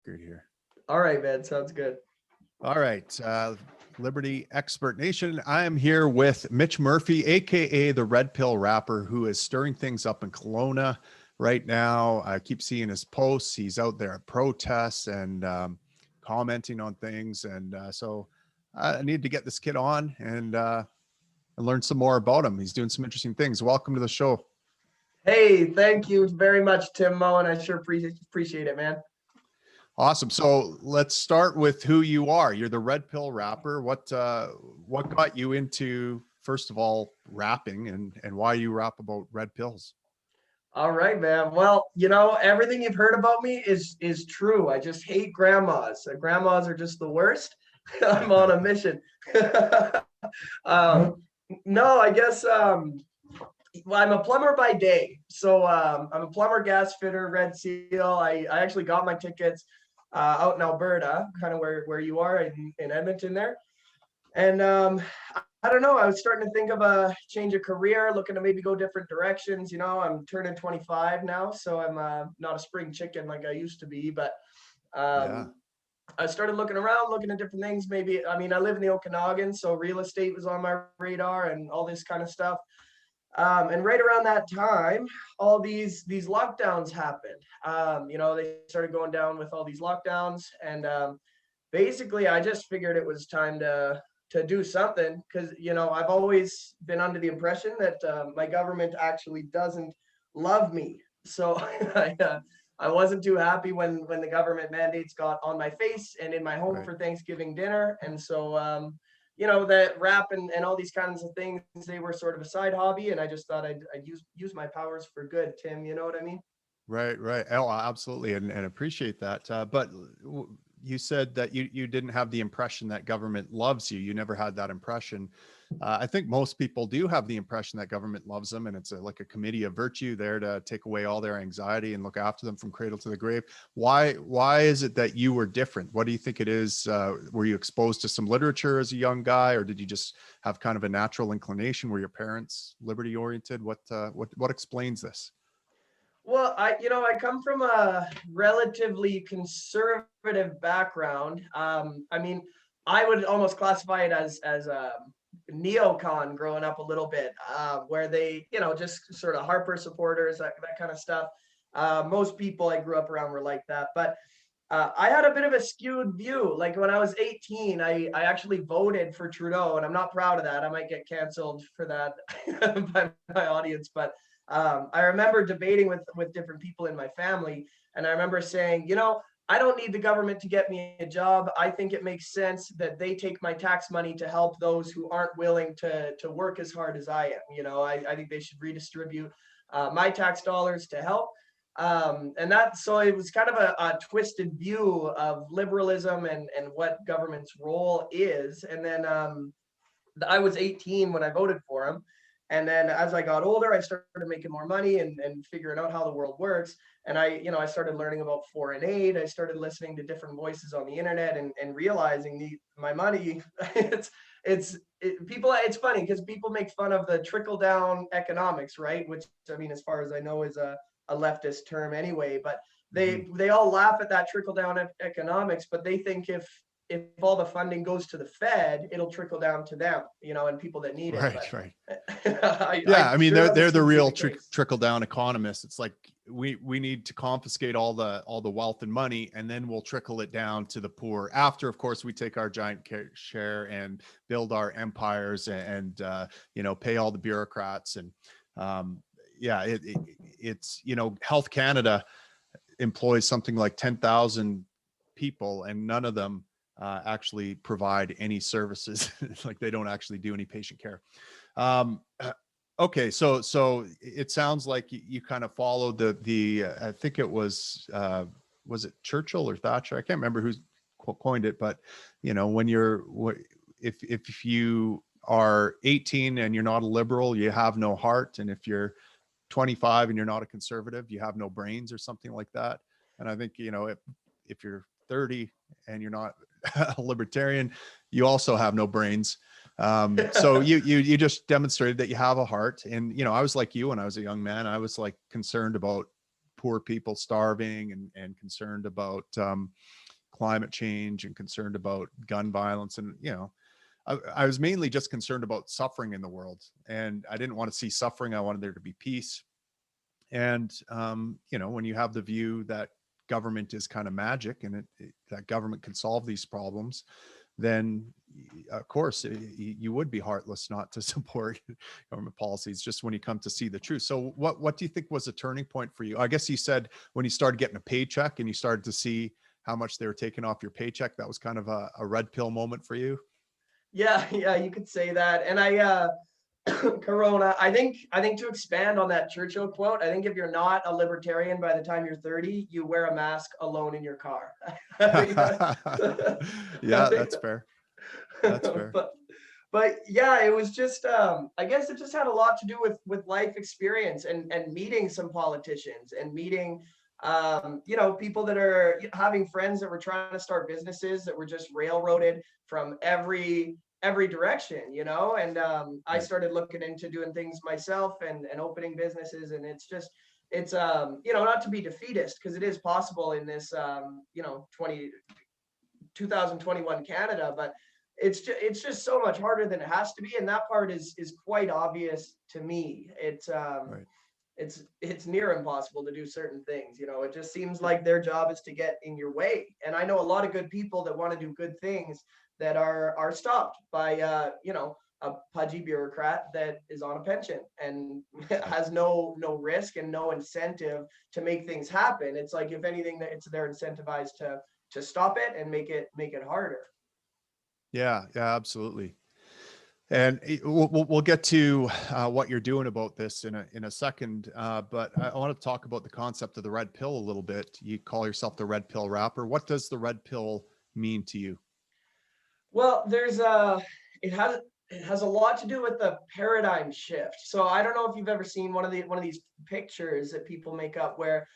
record here. All right, man. Sounds good. All right. Liberty Expert Nation. I am here with Mitch Murphy, aka the Redpill Rapper, who is stirring things up in Kelowna right now. I keep seeing his posts. He's out there at protests and commenting on things. And so I need to get this kid on and learn some more about him. He's doing some interesting things. Welcome to the show. Hey, thank you very much, Tim Mo, and I sure appreciate it, man. Awesome. So let's start with who you are. You're the Redpill Rapper. What got you into, first of all, rapping and why you rap about red pills? All right, man. Well, everything you've heard about me is true. I just hate grandmas. Grandmas are just the worst. I'm on a mission. No, I guess well, I'm a plumber by day. So I'm a plumber, gas fitter, Red Seal. I actually got my tickets out in Alberta, kind of where you are in Edmonton there. And I don't know, I was starting to think of a change of career, looking to maybe go different directions. I'm turning 25 now, so I'm not a spring chicken like I used to be, but I started looking around, looking at different things. Maybe, I live in the Okanagan, so real estate was on my radar and all this kind of stuff. And right around that time, all these lockdowns happened. They started going down with all these lockdowns, and basically, I just figured it was time to do something because I've always been under the impression that my government actually doesn't love me. So I wasn't too happy when the government mandates got on my face and in my home for Thanksgiving dinner, and so. That rap and all these kinds of things, they were sort of a side hobby. And I just thought I'd use my powers for good, Tim. You know what I mean? Right. Oh, absolutely. And appreciate that. But you said that you didn't have the impression that government loves you. You never had that impression. I think most people do have the impression that government loves them, and it's like a committee of virtue there to take away all their anxiety and look after them from cradle to the grave. Why is it that you were different? What do you think it is? Were you exposed to some literature as a young guy, or did you just have kind of a natural inclination? Were your parents liberty oriented? What explains this? Well, I come from a relatively conservative background. I would almost classify it as neocon growing up a little bit, where they, just sort of Harper supporters, that kind of stuff. Most people I grew up around were like that, but I had a bit of a skewed view. Like when I was 18, I actually voted for Trudeau, and I'm not proud of that. I might get canceled for that by my audience, but I remember debating with different people in my family, and I remember saying, I don't need the government to get me a job. I think it makes sense that they take my tax money to help those who aren't willing to work as hard as I am. I think they should redistribute my tax dollars to help. So it was kind of a twisted view of liberalism and what government's role is. And then I was 18 when I voted for him. And then as I got older, I started making more money and figuring out how the world works. And I started learning about foreign aid. I started listening to different voices on the internet and realizing my money, it's funny because people make fun of the trickle down economics, right? Which, as far as I know, is a leftist term anyway, but they all laugh at that trickle down economics, but they think if all the funding goes to the Fed, it'll trickle down to them, and people that need it. Right. They're the real trickle down economists. It's like we need to confiscate all the wealth and money, and then we'll trickle it down to the poor after, of course, we take our giant share and build our empires and pay all the bureaucrats. And it's Health Canada employs something like 10,000 people, and none of them actually provide any services. Like they don't actually do any patient care. Okay, so it sounds like you kind of followed the I think it was it Churchill or Thatcher? I can't remember who's coined it, but when if you are 18 and you're not a liberal, you have no heart, and if you're 25 and you're not a conservative, you have no brains, or something like that. And I think if you're 30 and you're not a libertarian, you also have no brains. So you just demonstrated that you have a heart. And I was like you when I was a young man. I was like concerned about poor people starving, and concerned about climate change, and concerned about gun violence. And, I was mainly just concerned about suffering in the world, and I didn't want to see suffering. I wanted there to be peace. And, when you have the view that government is kind of magic, and that government can solve these problems, then of course you would be heartless not to support government policies, just when you come to see the truth. So what do you think was a turning point for you? I guess you said when you started getting a paycheck and you started to see how much they were taking off your paycheck, that was kind of a red pill moment for you. Yeah, you could say that. And Corona, I think to expand on that Churchill quote, I think if you're not a libertarian by the time you're 30, you wear a mask alone in your car. I think Yeah, that's fair. That's fair. But yeah, it was just I guess it just had a lot to do with life experience, and meeting some politicians, and meeting people that are having friends that were trying to start businesses that were just railroaded from every direction, and I Right. started looking into doing things myself, and opening businesses. And it's not to be defeatist, because it is possible in this 2021 Canada, but it's just so much harder than it has to be. And that part is quite obvious to me. Right. It's near impossible to do certain things. It just seems like their job is to get in your way. And I know a lot of good people that want to do good things that are stopped by a pudgy bureaucrat that is on a pension and Right. has no risk and no incentive to make things happen. It's like, if anything, that they're incentivized to stop it and make it harder. Yeah, yeah, absolutely. And we'll get to what you're doing about this in a second. But I want to talk about the concept of the red pill a little bit. You call yourself the Red Pill Rapper. What does the red pill mean to you? Well, it has a lot to do with the paradigm shift. So I don't know if you've ever seen one of these pictures that people make up, where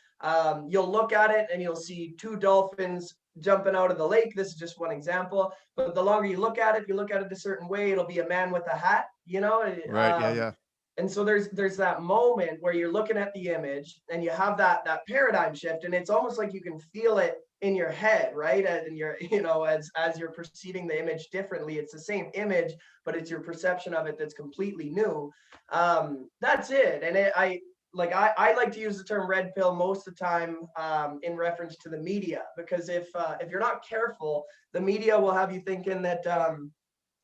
you'll look at it and you'll see two dolphins jumping out of the lake. This is just one example, but the longer you look at it, if you look at it a certain way, it'll be a man with a hat, Right. Yeah. Yeah. and so there's that moment where you're looking at the image and you have that paradigm shift, and it's almost like you can feel it in your head, right? And you're, as you're perceiving the image differently. It's the same image, but it's your perception of it that's completely new. That's it. And I like to use the term red pill most of the time, in reference to the media, because if you're not careful, the media will have you thinking that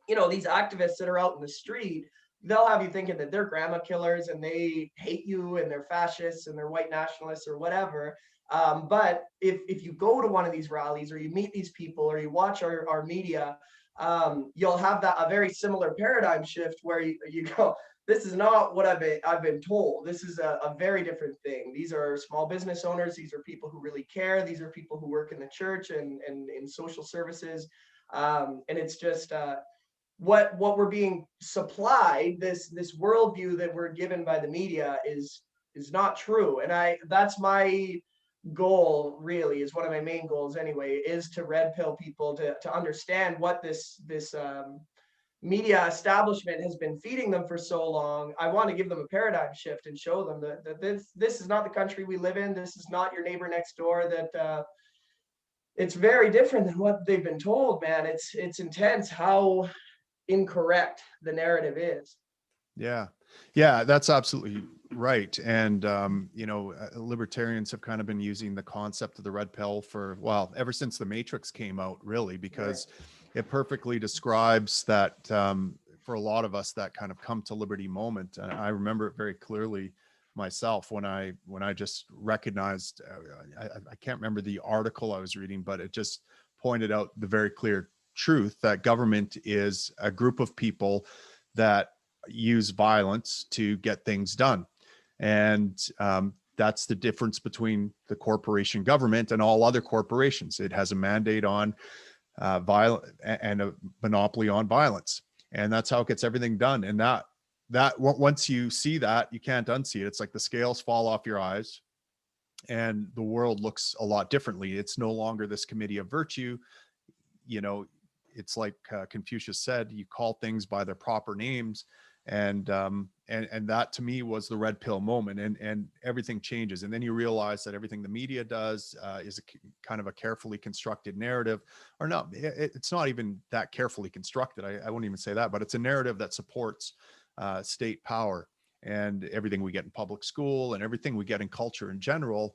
these activists that are out in the street, they'll have you thinking that they're grandma killers and they hate you and they're fascists and they're white nationalists or whatever. But if you go to one of these rallies, or you meet these people, or you watch our media, you'll have a very similar paradigm shift where you go, this is not what I've been told. This is a very different thing. These are small business owners. These are people who really care. These are people who work in the church and in social services. And it's just what we're being supplied, this worldview that we're given by the media, is not true. And that's my goal, really, is one of my main goals anyway, is to red pill people to understand what this media establishment has been feeding them for so long. I want to give them a paradigm shift and show them that this is not the country we live in. This is not your neighbor next door. That it's very different than what they've been told, man. It's intense how incorrect the narrative is. Yeah. Yeah, that's absolutely right. And, libertarians have kind of been using the concept of the red pill well, ever since the Matrix came out, really, Right. because it perfectly describes that, for a lot of us, that kind of come to liberty moment. And I remember it very clearly myself when I just recognized, I can't remember the article I was reading, but it just pointed out the very clear truth that government is a group of people that use violence to get things done. And that's the difference between the corporation government and all other corporations. It has a mandate on violence and a monopoly on violence. And that's how it gets everything done. And that once you see that, you can't unsee it. It's like the scales fall off your eyes and the world looks a lot differently. It's no longer this committee of virtue. You know, it's like Confucius said, you call things by their proper names. And and that to me was the red pill moment, and everything changes. And then you realize that everything the media does is kind of a carefully constructed narrative, or no, it's not even that carefully constructed. I wouldn't even say that, but it's a narrative that supports state power, and everything we get in public school and everything we get in culture in general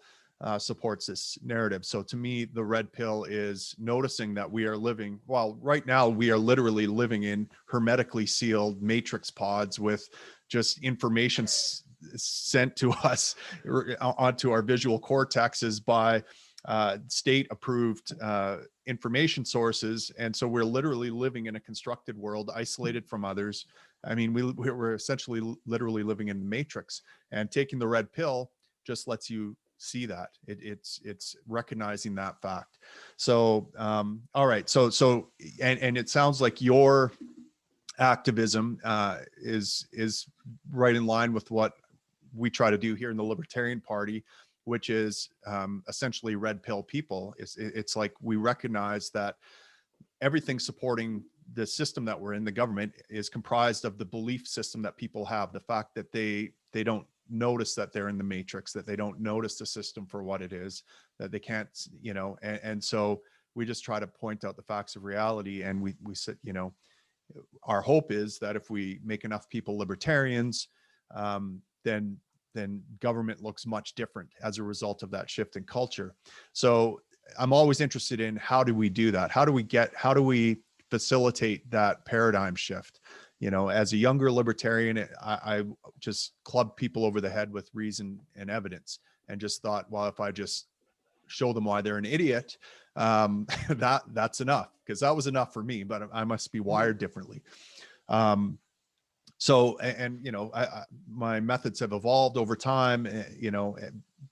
supports this narrative. So to me, the red pill is noticing that we are living, well, right now we are literally living in hermetically sealed matrix pods with just information sent to us onto our visual cortexes by state approved information sources. And so we're literally living in a constructed world, isolated from others. I mean, we're essentially literally living in the matrix, and taking the red pill just lets you see that. It's recognizing that fact. So all right, so and it sounds like your activism is right in line with what we try to do here in the Libertarian Party, which is essentially red pill people. It's like we recognize that everything supporting the system that we're in, the government, is comprised of the belief system that people have, the fact that they don't notice that they're in the matrix, that they don't notice the system for what it is, that they can't, and so we just try to point out the facts of reality. And we said, our hope is that if we make enough people libertarians, then government looks much different as a result of that shift in culture. So I'm always interested in, how do we do that? How do we facilitate that paradigm shift? As a younger libertarian, I just clubbed people over the head with reason and evidence, and just thought, well, if I just show them why they're an idiot, that's enough, because that was enough for me, but I must be wired differently. So, and my methods have evolved over time,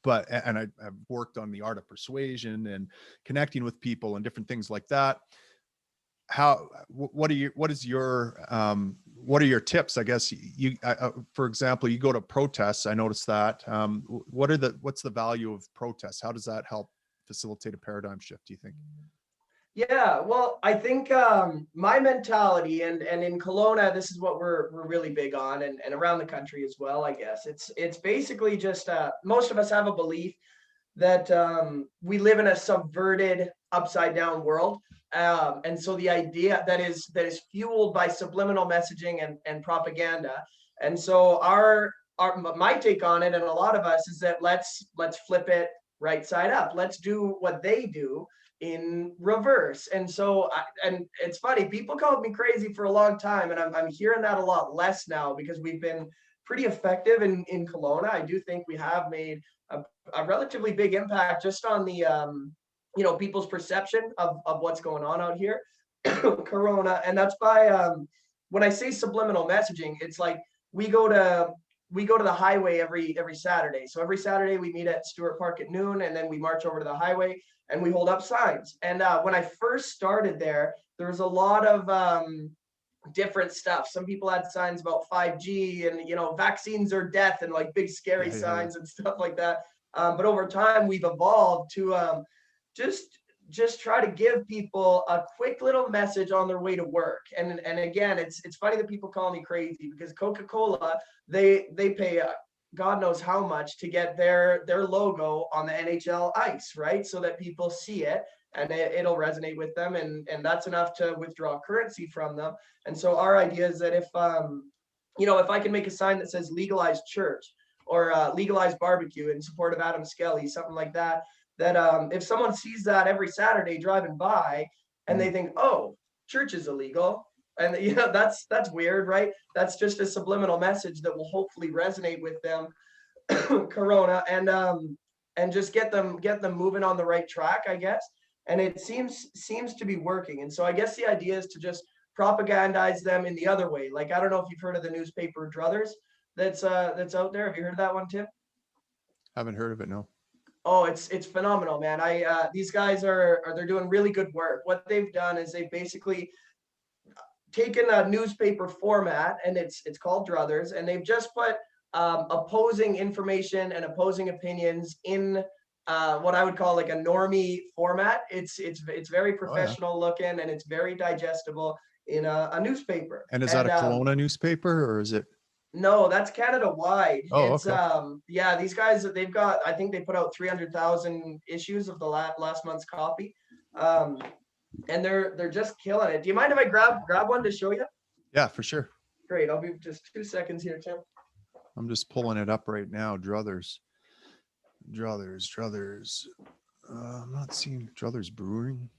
but I've worked on the art of persuasion and connecting with people and different things like that. What are your tips? I guess for example, you go to protests. I noticed that. What's the value of protests? How does that help facilitate a paradigm shift, do you think? Yeah, well, I think my mentality, and in Kelowna, this is what we're really big on, and around the country as well, I guess. It's basically just most of us have a belief that we live in a subverted, upside down world. And so the idea that is fueled by subliminal messaging and propaganda. And so my take on it, and a lot of us, is that let's flip it right side up. Let's do what they do in reverse. And so and it's funny, people called me crazy for a long time, and I'm hearing that a lot less now, because we've been pretty effective in Kelowna. I do think we have made a relatively big impact just on the people's perception of what's going on out here. Corona. And that's by when I say subliminal messaging, it's like we go to the highway every Saturday. So every Saturday we meet at Stewart Park at noon, and then we march over to the highway and we hold up signs. And when I first started there was a lot of different stuff. Some people had signs about 5G and vaccines are death, and like big scary signs and stuff like that. But over time we've evolved to just try to give people a quick little message on their way to work. And again, it's funny that people call me crazy, because Coca-Cola, they pay God knows how much to get their logo on the NHL ice, right? So that people see it and it'll resonate with them, and that's enough to withdraw currency from them. And so our idea is that if I can make a sign that says legalized church, or legalized barbecue in support of Adam Skelly, something like that, if someone sees that every Saturday driving by and they think, oh, church is illegal, and that's weird, right? That's just a subliminal message that will hopefully resonate with them, Corona, and just get them moving on the right track, I guess. And it seems to be working. And so I guess the idea is to just propagandize them in the other way. Like, I don't know if you've heard of the newspaper Druthers that's out there. Have you heard of that one, Tim? Haven't heard of it, no. Oh, it's phenomenal, man. These guys they're doing really good work. What they've done is they've basically taken a newspaper format, and it's called Druthers, and they've just put opposing information and opposing opinions in what I would call like a normie format. It's very professional looking, and it's very digestible in a newspaper. And is that a Kelowna newspaper, or is it? No, that's Canada wide. Oh, It's okay. yeah, these guys, they've got, I think they put out 300,000 issues of the last month's copy. Um, and they're just killing it. Do you mind if I grab one to show you? Yeah, for sure. Great. I'll be just 2 seconds here, Tim. I'm just pulling it up right now. Druthers. I'm not seeing Druthers Brewing.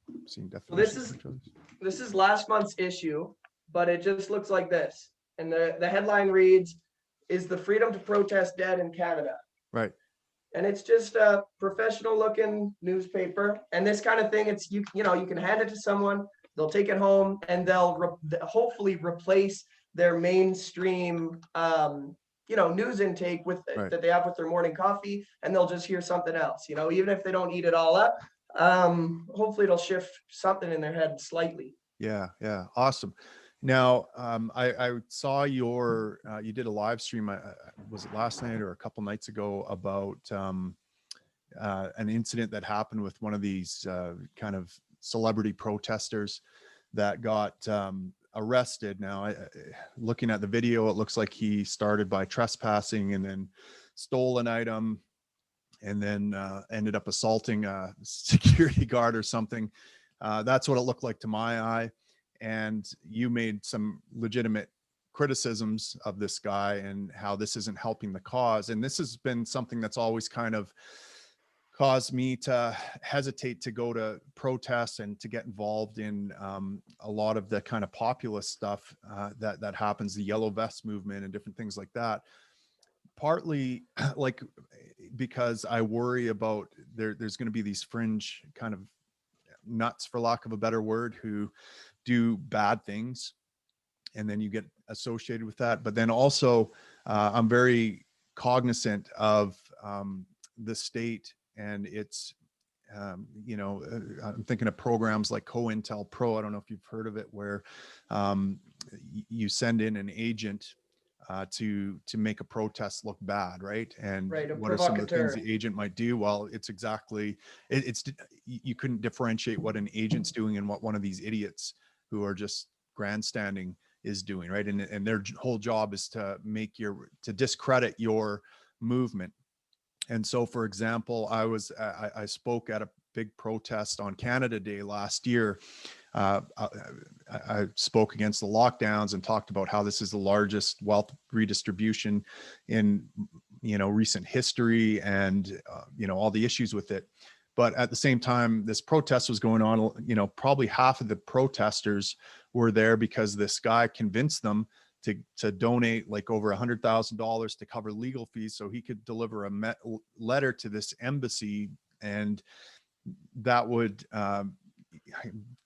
I'm seeing So definitions for Druthers. this is last month's issue, but it just looks like this. And the headline reads, "Is the freedom to protest dead in Canada?" Right. And it's just a professional looking newspaper. And this kind of thing, it's you know, you can hand it to someone, they'll take it home, and they'll hopefully replace their mainstream you know, news intake with Right. that they have with their morning coffee, and they'll just hear something else, you know, even if they don't eat it all up. Hopefully it'll shift something in their head slightly. Yeah. Yeah. Awesome. Now, I saw your, you did a live stream, was it last night or a couple nights ago, about an incident that happened with one of these kind of celebrity protesters that got arrested. Now, looking at the video, it looks like he started by trespassing and then stole an item and then ended up assaulting a security guard or something. That's what it looked like to my eye. And you made some legitimate criticisms of this guy and how this isn't helping the cause. And this has been something that's always kind of caused me to hesitate to go to protests and to get involved in a lot of the kind of populist stuff that happens, the yellow vest movement and different things like that. Partly like because I worry about there's going to be these fringe kind of nuts, for lack of a better word, who do bad things, and then you get associated with that. But then also I'm very cognizant of the state and its you know, I'm thinking of programs like COINTELPRO. I don't know if you've heard of it, where you send in an agent to make a protest look bad, right? And Right, a what are some of the things provocateur. the agent might do? Well, it's exactly it's you couldn't differentiate what an agent's doing and what one of these idiots who are just grandstanding is doing, right? And their whole job is to to discredit your movement. And so, for example, I spoke at a big protest on Canada Day last year. I spoke against the lockdowns and talked about how this is the largest wealth redistribution in, you know, recent history, and you know, all the issues with it. But at the same time, this protest was going on. You know, probably half of the protesters were there because this guy convinced them to donate like over $100,000 to cover legal fees so he could deliver a letter to this embassy, and that would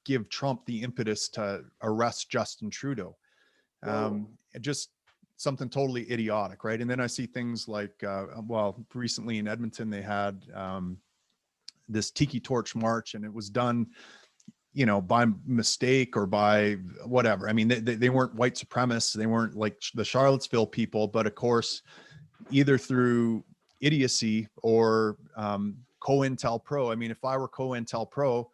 give Trump the impetus to arrest Justin Trudeau. Just something totally idiotic, right? And then I see things like, well, recently in Edmonton, they had this Tiki Torch March, and it was done, you know, by mistake or by whatever. I mean, they weren't white supremacists. They weren't like the Charlottesville people, but of course, either through idiocy or COINTELPRO. I mean, if I were COINTELPRO,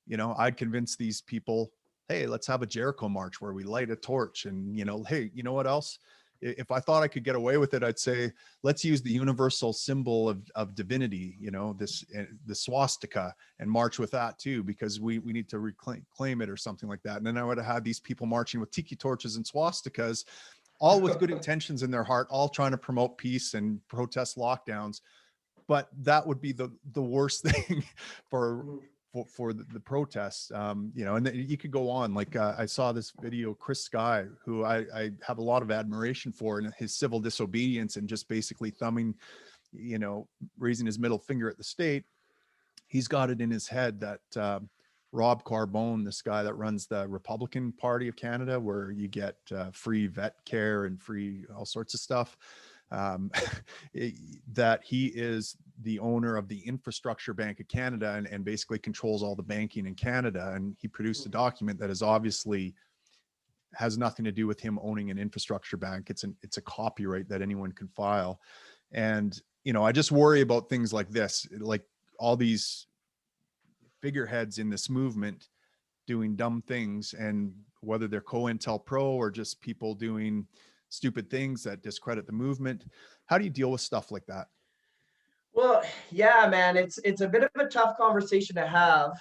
you know, I'd convince these people, hey, let's have a Jericho march where we light a torch. And, you know, hey, you know what else? If I thought I could get away with it, I'd say, let's use the universal symbol of divinity, you know, the swastika, and march with that too, because we need to reclaim it or something like that. And then I would have had these people marching with tiki torches and swastikas, all with good intentions in their heart, all trying to promote peace and protest lockdowns. But that would be the worst thing for the protests. You know, and you could go on. Like I saw this video, Chris Sky, who I have a lot of admiration for, and his civil disobedience and just basically thumbing, you know, raising his middle finger at the state. He's got it in his head that Rob Carbone, this guy that runs the Republican Party of Canada, where you get free vet care and free all sorts of stuff, that he is the owner of the Infrastructure Bank of Canada, and basically controls all the banking in Canada. And he produced a document that is obviously has nothing to do with him owning an infrastructure bank. It's a copyright that anyone can file. And, you know, I just worry about things like this, like all these figureheads in this movement doing dumb things, and whether they're COINTELPRO or just people doing stupid things that discredit the movement. How do you deal with stuff like that? Well, yeah, man, it's a bit of a tough conversation to have,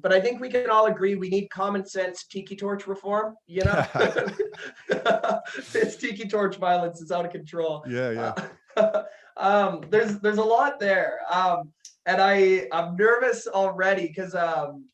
but I think we can all agree we need common sense tiki torch reform. You know, this tiki torch violence is out of control. Yeah. There's a lot there, and I'm nervous already because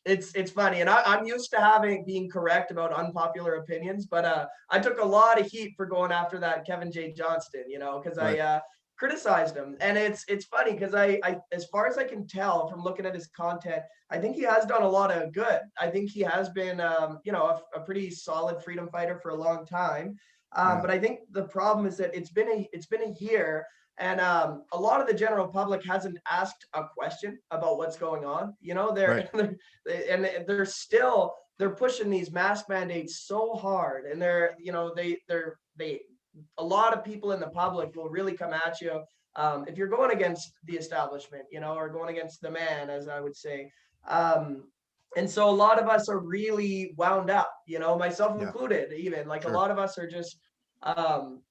it's funny, and I'm used to being correct about unpopular opinions, but I took a lot of heat for going after that Kevin J. Johnston, you know, because Right. I criticized him, and it's funny because I as far as I can tell from looking at his content, I think he has done a lot of good. I think he has been you know, a pretty solid freedom fighter for a long time, Yeah. but I think the problem is that it's been a year, and a lot of the general public hasn't asked a question about what's going on. You know, Right. they're pushing these mask mandates so hard, and they're, you know, they a lot of people in the public will really come at you if you're going against the establishment, you know, or going against the man, as I would say. And so a lot of us are really wound up, you know, myself Yeah. included, even like a Sure. lot of us are just,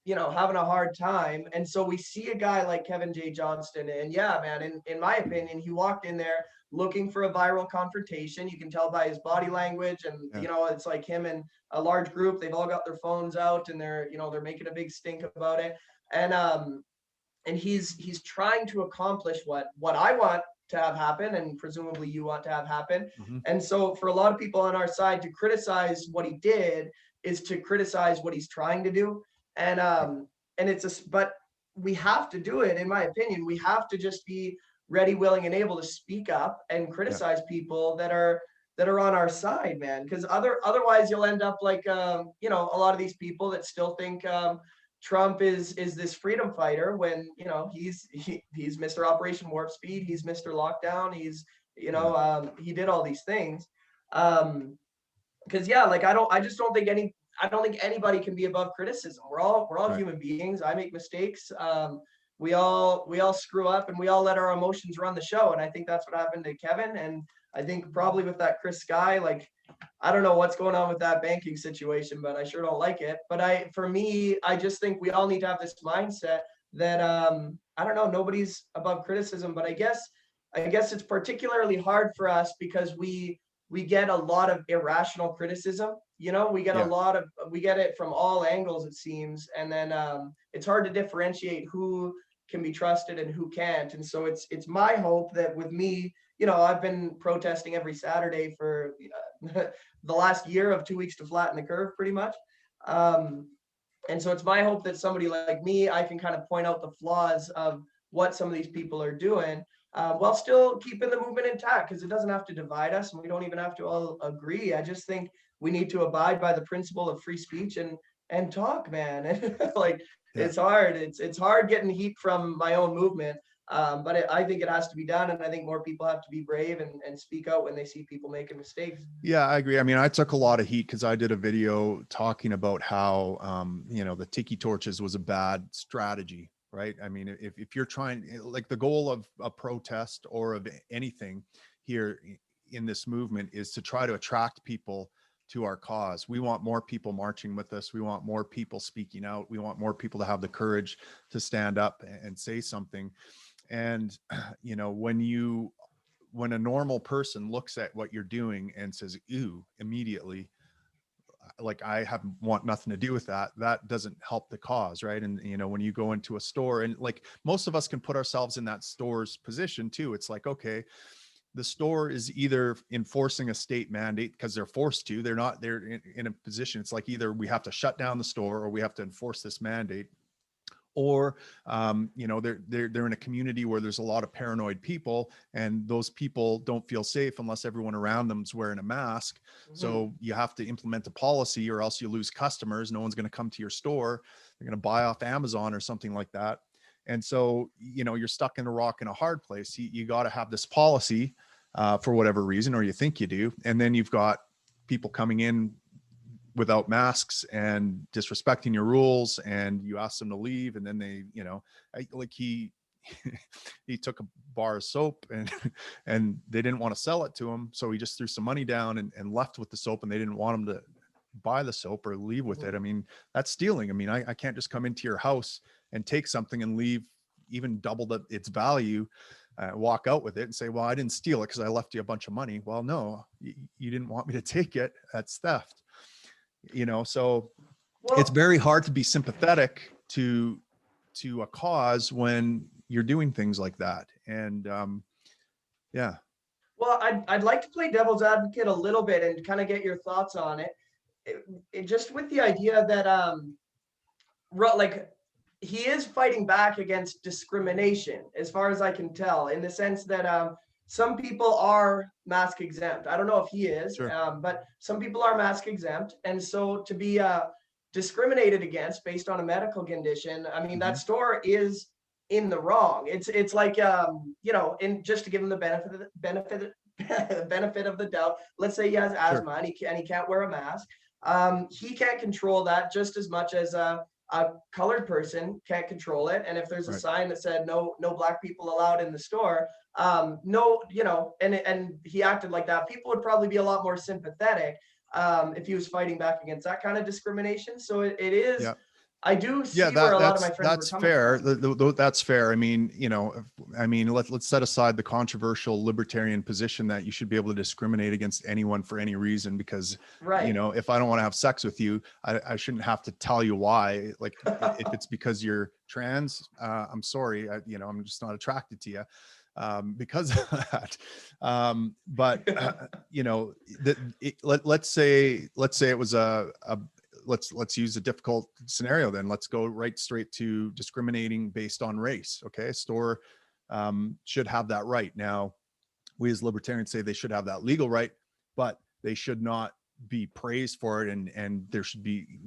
you know, having a hard time. And so we see a guy like Kevin J. Johnston, and yeah, man, in my opinion, he walked in there looking for a viral confrontation. You can tell by his body language, and Yeah. you know, it's like him and a large group. They've all got their phones out, and they're, you know, they're making a big stink about it. And he's trying to accomplish what I want to have happen, and presumably you want to have happen. Hmm. And so for a lot of people on our side, to criticize what he did is to criticize what he's trying to do. And but we have to do it, in my opinion. We have to just be ready, willing, and able to speak up and Yeah. criticize people that are on our side, man. Because otherwise you'll end up like you know, a lot of these people that still think Trump is this freedom fighter, when, you know, he's Mr. Operation Warp Speed, he's Mr. Lockdown, he's, you Yeah. know, he did all these things. Because yeah, like I just don't think I don't think anybody can be above criticism. We're all Right. human beings. I make mistakes. We all screw up, and we all let our emotions run the show. And I think that's what happened to Kevin. And I think probably with that Chris Sky, like, I don't know what's going on with that banking situation, but I sure don't like it. But for me, I just think we all need to have this mindset that I don't know, nobody's above criticism, but I guess it's particularly hard for us because we get a lot of irrational criticism. You know, we get Yeah. we get it from all angles, it seems, and then it's hard to differentiate who can be trusted and who can't. And so it's my hope that with me, you know, I've been protesting every Saturday for the last year of 2 weeks to flatten the curve, pretty much. Um, and so it's my hope that somebody like me, I can kind of point out the flaws of what some of these people are doing, while still keeping the movement intact, because it doesn't have to divide us, and we don't even have to all agree. I just think we need to abide by the principle of free speech and talk, man. And like, Yeah. it's hard. It's hard getting heat from my own movement. But I think it has to be done, and I think more people have to be brave and speak out when they see people making mistakes. Yeah, I agree. I mean, I took a lot of heat because I did a video talking about how, you know, the tiki torches was a bad strategy, right? I mean, if you're trying, like, the goal of a protest or of anything here in this movement is to try to attract people to our cause. We want more people marching with us. We want more people speaking out. We want more people to have the courage to stand up and say something. And, you know, when a normal person looks at what you're doing and says, "Ooh," immediately, like, I want nothing to do with that. That doesn't help the cause, right? And, you know, when you go into a store, and like, most of us can put ourselves in that store's position too. It's like, okay, the store is either enforcing a state mandate because they're forced to. They're in a position. It's like, either we have to shut down the store or we have to enforce this mandate. Or you know, they're in a community where there's a lot of paranoid people, and those people don't feel safe unless everyone around them's wearing a mask. Mhm. So you have to implement a policy, or else you lose customers. No one's going to come to your store. They're going to buy off Amazon or something like that. And so, you know, you're stuck in a rock and a hard place. You got to have this policy for whatever reason, or you think you do, and then you've got people coming in without masks and disrespecting your rules, and you ask them to leave, and then they, you know, like, he he took a bar of soap, and and they didn't want to sell it to him, so he just threw some money down and left with the soap, and they didn't want him buy the soap or leave with it. I mean, that's stealing. I mean, I can't just come into your house and take something and leave even double its value, walk out with it and say, well, I didn't steal it because I left you a bunch of money. Well, no, you didn't want me to take it. That's theft. You know, so it's very hard to be sympathetic to a cause when you're doing things like that. And yeah. Well, I'd like to play devil's advocate a little bit and kind of get your thoughts on it. Just with the idea that like he is fighting back against discrimination, as far as I can tell, in the sense that some people are mask exempt. I don't know if he is, Sure. but some people are mask exempt, and so to be discriminated against based on a medical condition, I mean, that store is in the wrong. It's like you know, in just to give him the benefit of the doubt. Let's say he has asthma and he can't wear a mask. He can't control that just as much as a colored person can't control it. And if there's a sign that said no black people allowed in the store, no, you know, and he acted like that, people would probably be a lot more sympathetic if he was fighting back against that kind of discrimination. So it is. Yeah. I do see where a lot of my friends were coming from. That's fair. I mean, you know, I mean, let's set aside the controversial libertarian position that you should be able to discriminate against anyone for any reason, because, you know, if I don't want to have sex with you, I shouldn't have to tell you why. Like, if it's because you're trans, I'm sorry, you know, I'm just not attracted to you because of that. But you know, let's say it was let's use a difficult scenario then. Let's go right straight to discriminating based on race. Okay, a store should have that right. Now, we as libertarians say they should have that legal right, but they should not be praised for it, and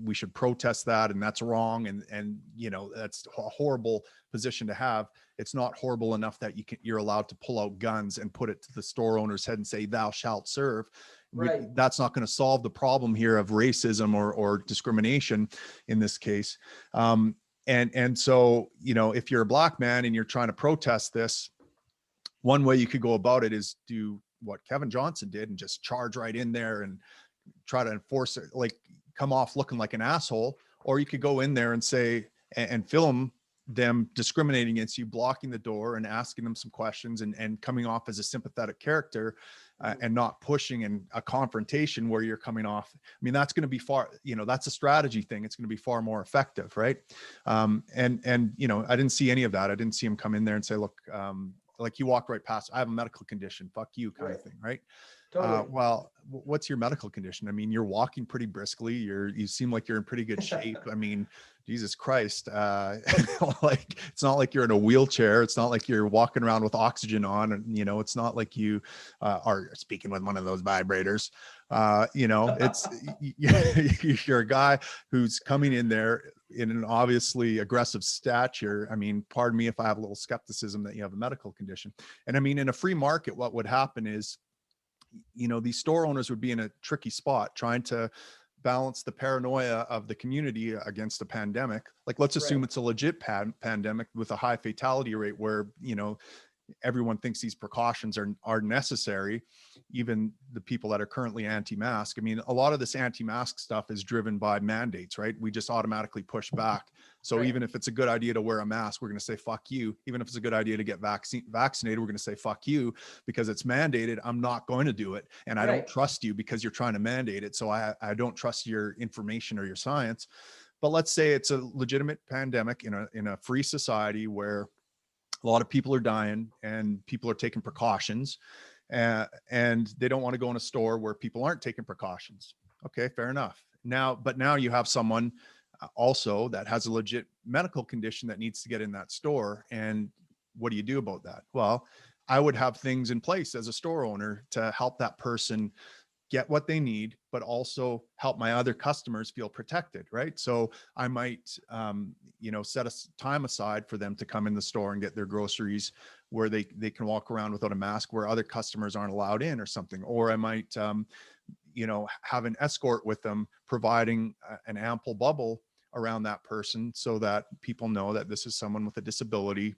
we should protest that, and that's wrong, and you know, that's a horrible position to have. It's not horrible enough that you're allowed to pull out guns and put it to the store owner's head and say thou shalt serve. That's not going to solve the problem here of racism or discrimination in this case. And so, you know, if you're a black man and you're trying to protest this, one way you could go about it is do what Kevin Johnson did and just charge right in there and try to enforce it, like come off looking like an asshole. Or you could go in there and say, and film them discriminating against you, blocking the door and asking them some questions and coming off as a sympathetic character, and not pushing in a confrontation where you're coming off. I mean, that's going to be that's a strategy thing. It's going to be far more effective. Right. And, you know, I didn't see any of that. I didn't see him come in there and say, look, like you walked right past, I have a medical condition, fuck you kind of thing. Right. Totally. Well, what's your medical condition? I mean, you're walking pretty briskly. You seem like you're in pretty good shape. I mean, Jesus Christ. Like, it's not like you're in a wheelchair. It's not like you're walking around with oxygen on, and, you know, it's not like you are speaking with one of those vibrators. You know, it's, you're a guy who's coming in there in an obviously aggressive stature. I mean, pardon me if I have a little skepticism that you have a medical condition. And I mean, in a free market, what would happen is, you know, these store owners would be in a tricky spot trying to balance the paranoia of the community against a pandemic. Like, let's assume it's a legit pandemic with a high fatality rate where, you know, everyone thinks these precautions are necessary, even the people that are currently anti-mask. I mean, a lot of this anti-mask stuff is driven by mandates, right? We just automatically push back. So even if it's a good idea to wear a mask, we're going to say, fuck you. Even if it's a good idea to get vaccinated, we're going to say, fuck you, because it's mandated. I'm not going to do it. And I don't trust you because you're trying to mandate it. So I don't trust your information or your science. But let's say it's a legitimate pandemic in a free society where a lot of people are dying and people are taking precautions, and they don't want to go in a store where people aren't taking precautions. Okay, fair enough. But now you have someone also that has a legit medical condition that needs to get in that store. And what do you do about that? Well, I would have things in place as a store owner to help that person get what they need, but also help my other customers feel protected, right? So I might, you know, set a time aside for them to come in the store and get their groceries where they can walk around without a mask where other customers aren't allowed in or something. Or I might, you know, have an escort with them, providing an ample bubble around that person so that people know that this is someone with a disability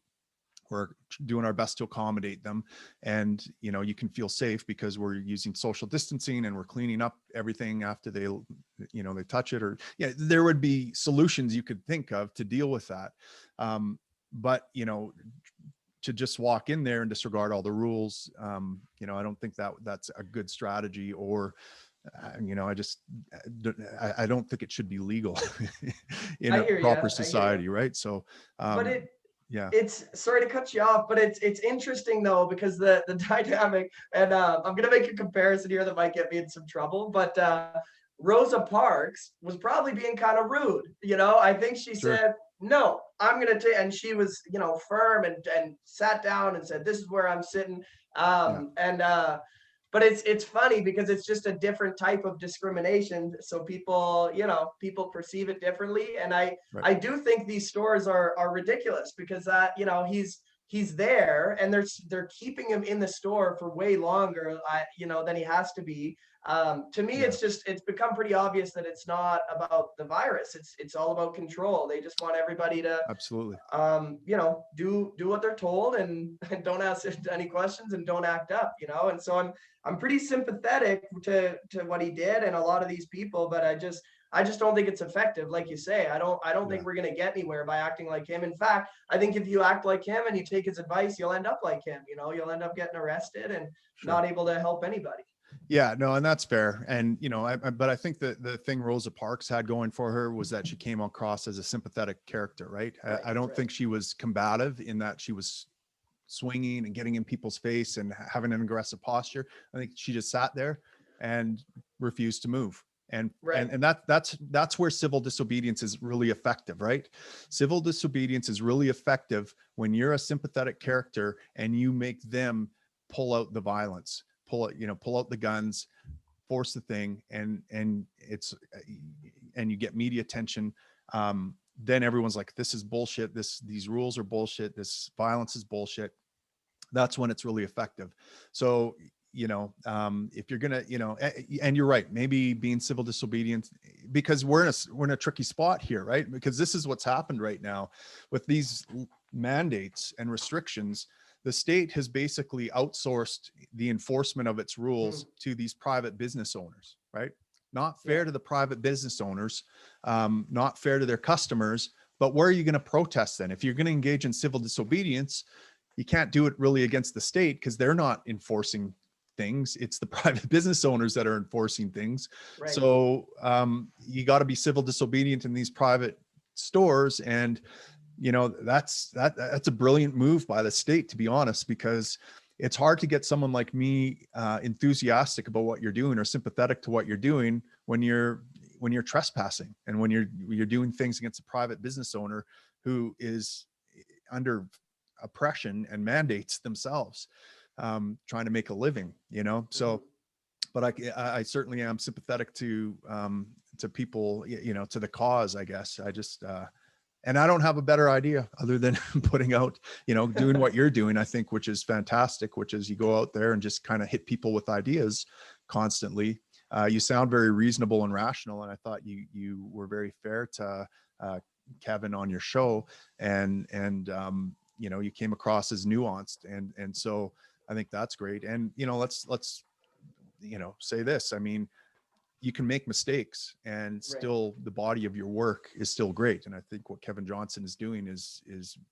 we're doing our best to accommodate them. And, you know, you can feel safe because we're using social distancing and we're cleaning up everything after they, you know, they touch it, or yeah, there would be solutions you could think of to deal with that. But, you know, to just walk in there and disregard all the rules, you know, I don't think that that's a good strategy, or, you know, I don't think it should be legal in I a hear you. proper I hear you. society, right? So, But yeah, it's, sorry to cut you off, but it's interesting though, because the dynamic, and I'm gonna make a comparison here that might get me in some trouble, but Rosa Parks was probably being kind of rude. You know, I think she sure, said, "No, I'm gonna take," and she was, you know, firm, and sat down and said, "This is where I'm sitting." yeah, And but it's funny because it's just a different type of discrimination. So people, you know, people perceive it differently. And right, I do think these stores are ridiculous, because that, you know, he's there, and they're keeping him in the store for way longer, you know, than he has to be. To me, yeah, it's become pretty obvious that it's not about the virus. It's all about control. They just want everybody to, absolutely, you know, do what they're told, and don't ask any questions, and don't act up, you know. And so I'm pretty sympathetic to what he did and a lot of these people, but I just don't think it's effective. Like you say, I don't yeah, think we're going to get anywhere by acting like him. In fact, I think if you act like him and you take his advice, you'll end up like him. You know, you'll end up getting arrested and sure. not able to help anybody. Yeah, no, and that's fair. And, you know, but I think that the thing Rosa Parks had going for her was that she came across as a sympathetic character, right? Right, I don't right, think she was combative in that she was swinging and getting in people's face and having an aggressive posture. I think she just sat there and refused to move. right. And that's where civil disobedience is really effective, right? Civil disobedience is really effective when you're a sympathetic character and you make them pull out the violence, pull out the guns, force the thing, and you get media attention. Then everyone's like, this is bullshit, these rules are bullshit, this violence is bullshit. That's when it's really effective. So, you know, if you're gonna, you know, and you're right, maybe being civil disobedient, because we're in a tricky spot here, right? Because this is what's happened right now with these mandates and restrictions. The state has basically outsourced the enforcement of its Hmm. rules to these private business owners, right? Not Yeah. fair to the private business owners, not fair to their customers. But where are you going to protest then? If you're going to engage in civil disobedience, you can't do it really against the state because they're not enforcing things. It's the private business owners that are enforcing things. Right. So you got to be civil disobedient in these private stores. And, you know, that's a brilliant move by the state, to be honest, because it's hard to get someone like me enthusiastic about what you're doing or sympathetic to what you're doing when you're trespassing and when you're doing things against a private business owner who is under oppression and mandates themselves, trying to make a living, you know. Hmm. So, but I certainly am sympathetic to people, you know, to the cause, I guess. I just and I don't have a better idea other than putting out, you know, doing what you're doing, I think, which is fantastic, which is you go out there and just kind of hit people with ideas constantly. You sound very reasonable and rational, and I thought you were very fair to Kevin on your show, and you know, you came across as nuanced, and so I think that's great. And, you know, let's you know, say this. I mean, you can make mistakes and Right. still the body of your work is still great. And I think what Kevin Johnson is doing is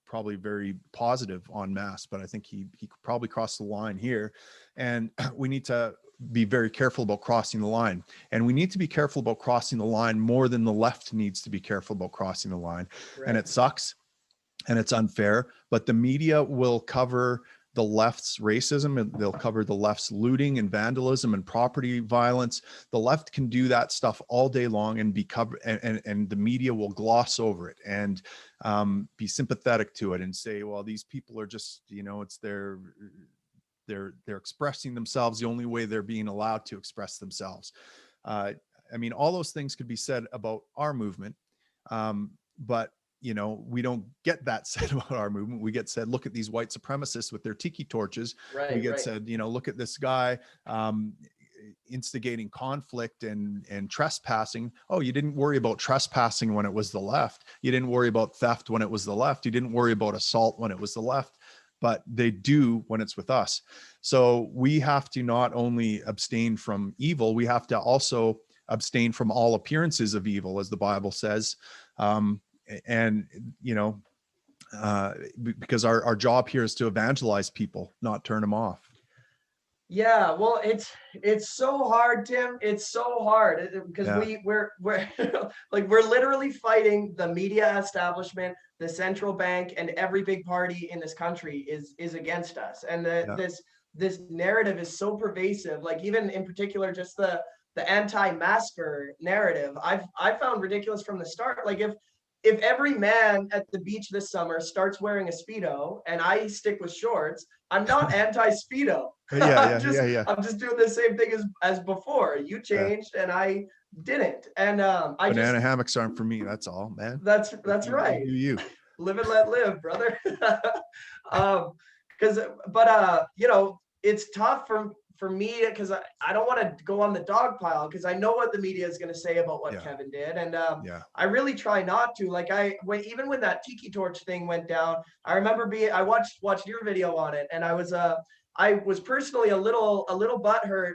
probably very positive en masse, but I think he could probably cross the line here. And we need to be very careful about crossing the line. And we need to be careful about crossing the line more than the left needs to be careful about crossing the line. And Right. it sucks and it's unfair, but the media will cover the left's racism, and they'll cover the left's looting and vandalism and property violence. The left can do that stuff all day long and be covered, and the media will gloss over it and be sympathetic to it and say, well, these people are just, you know, it's they're expressing themselves the only way they're being allowed to express themselves. I mean, all those things could be said about our movement, but, you know, we don't get that said about our movement. We get said, look at these white supremacists with their tiki torches. We Right. get Right. said, you know, look at this guy instigating conflict and trespassing. Oh, you didn't worry about trespassing when it was the left. You didn't worry about theft when it was the left. You didn't worry about assault when it was the left. but they do when it's with us. So we have to not only abstain from evil, we have to also abstain from all appearances of evil, as the Bible says. And, you know, because our job here is to evangelize people, not turn them off. Yeah, well, it's so hard, Tim. It's so hard because Yeah. we're like we're literally fighting the media establishment, the central bank, and every big party in this country is against us. And Yeah. this narrative is so pervasive. Like even in particular, just the anti-masker narrative, I found ridiculous from the start. Like if every man at the beach this summer starts wearing a Speedo and I stick with shorts, I'm not anti-Speedo. Yeah. Yeah. Yeah. Yeah. I'm just doing the same thing as before. You Yeah. changed and I didn't. And I just Banana hammocks aren't for me. That's all, man. that's right. You do you. Live and let live, brother. Because you know, it's tough for me because I don't want to go on the dog pile because I know what the media is going to say about what Yeah. Kevin did, and Yeah. I really try not to. Like even when that tiki torch thing went down, I remember I watched your video on it, and I was personally a little butthurt